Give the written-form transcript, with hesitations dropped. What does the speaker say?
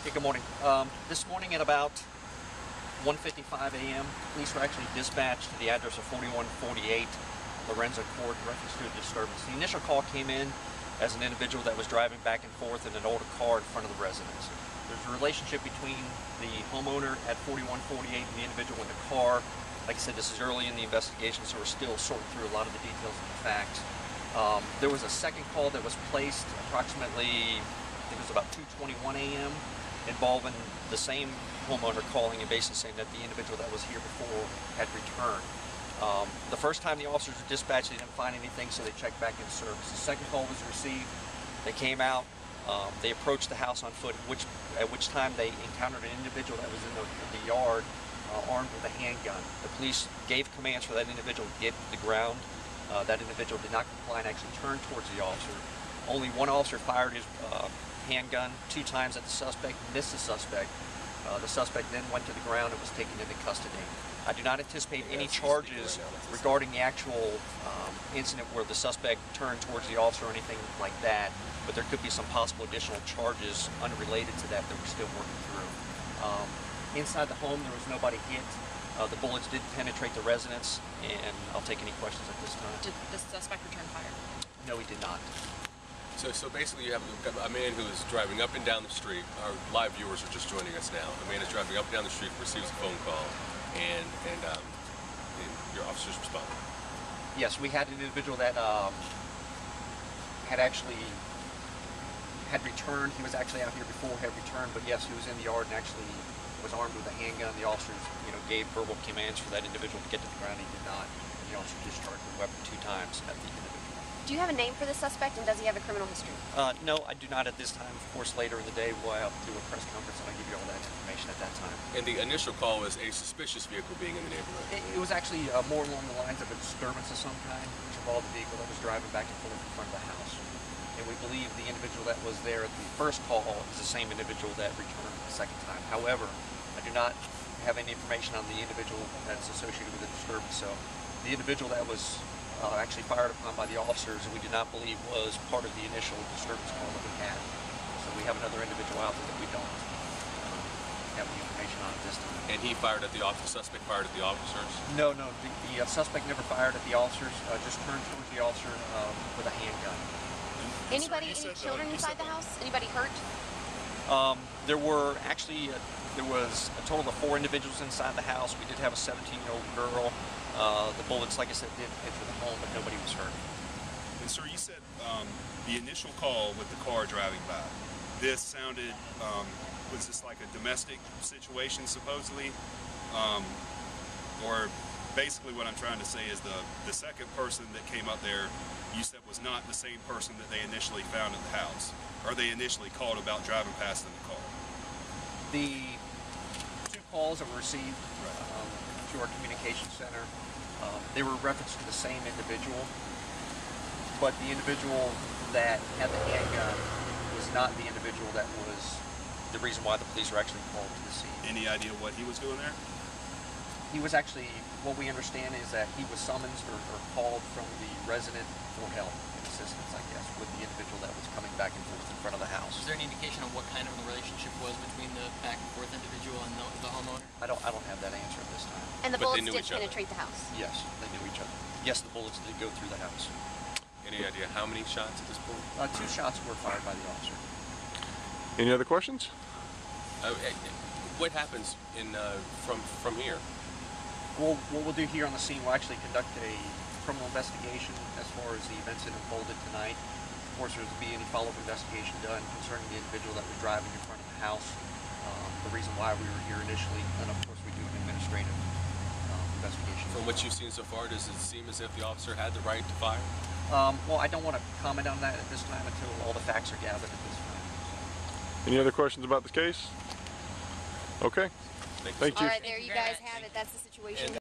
Hey, good morning. This morning at about 1:55 a.m., police were actually dispatched to the address of 4148 Lorenzo Court in reference to a disturbance. The initial call came in as an individual that was driving back and forth in an older car in front of the residence. There's a relationship between the homeowner at 4148 and the individual in the car. Like I said, this is early in the investigation, so we're still sorting through a lot of the details and the facts. There was a second call that was placed approximately, I think it was about 2:21 a.m. involving the same homeowner calling and basically saying that the individual that was here before had returned. The first time the officers were dispatched, they didn't find anything, so they checked back in service. The second call was received. They came out. They approached the house on foot, at which time they encountered an individual that was in the yard armed with a handgun. The police gave commands for that individual to get to the ground. That individual did not comply and actually turned towards the officer. Only one officer fired his handgun 2 times at the suspect, missed the suspect. The suspect then went to the ground and was taken into custody. I do not anticipate any charges regarding the actual incident where the suspect turned towards the officer or anything like that, but there could be some possible additional charges unrelated to that we're still working through. Inside the home, there was nobody hit. The bullets did penetrate the residence, and I'll take any questions at this time. Did the suspect return fire? No, he did not. So basically you have a man who is driving up and down the street. Our live viewers are just joining us now. A man is driving up and down the street, receives a phone call, and your officers respond. Yes, we had an individual that had returned. He was actually out here before, had returned, but yes, he was in the yard and actually was armed with a handgun. The officers, gave verbal commands for that individual to get to the ground. He did not. The officer discharged the weapon 2 times at the individual. Do you have a name for the suspect, and does he have a criminal history? No, I do not at this time. Of course, later in the day, we'll have to do a press conference, and I'll give you all that information at that time. And the initial call was a suspicious vehicle being in the neighborhood. It was actually more along the lines of a disturbance of some kind, which involved a vehicle that was driving back and forth in front of the house. And we believe the individual that was there at the first call is the same individual that returned the second time. However, I do not have any information on the individual that's associated with the disturbance. So the individual that was actually fired upon by the officers, we do not believe was part of the initial disturbance call that we had. So we have another individual out there that we don't have any information on at this time. And he fired at the officer, suspect fired at the officers? No, the suspect never fired at the officers, just turned towards the officer with a handgun. Any children inside the house? Anybody hurt? There was a total of 4 individuals inside the house. We did have a 17-year-old girl. The bullets, like I said, did enter the home, but nobody was hurt. And sir, you said the initial call with the car driving by, this sounded, was this like a domestic situation supposedly? Or basically what I'm trying to say is the second person that came up there, you said was not the same person that they initially found at the house, or they initially called about driving past in the car. The 2 calls that were received to our communication center, they were referenced to the same individual, but the individual that had the handgun was not the individual that was the reason why the police were actually called to the scene. Any idea what he was doing there? He was actually, what we understand is that he was summoned or called from the resident for help and assistance, I guess, with the individual that was coming back and forth in front of the house. Is there any indication on what kind of a relationship was between the back and forth individual and the homeowner? I don't have that answer at this time. And the bullets did penetrate the house? Yes, they knew each other. Yes, the bullets did go through the house. Any idea how many shots at this point? 2 shots were fired by the officer. Any other questions? What happens from here? What we'll do here on the scene, we'll actually conduct a criminal investigation as far as the events that unfolded tonight. Of course, there's to be any follow-up investigation done concerning the individual that was driving in front of the house, the reason why we were here initially, and of course we do an administrative investigation. From what you've seen so far, does it seem as if the officer had the right to fire? Well, I don't want to comment on that at this time until all the facts are gathered at this time. Any other questions about the case? Okay. Thank you. All right, there you guys have it. That's the situation.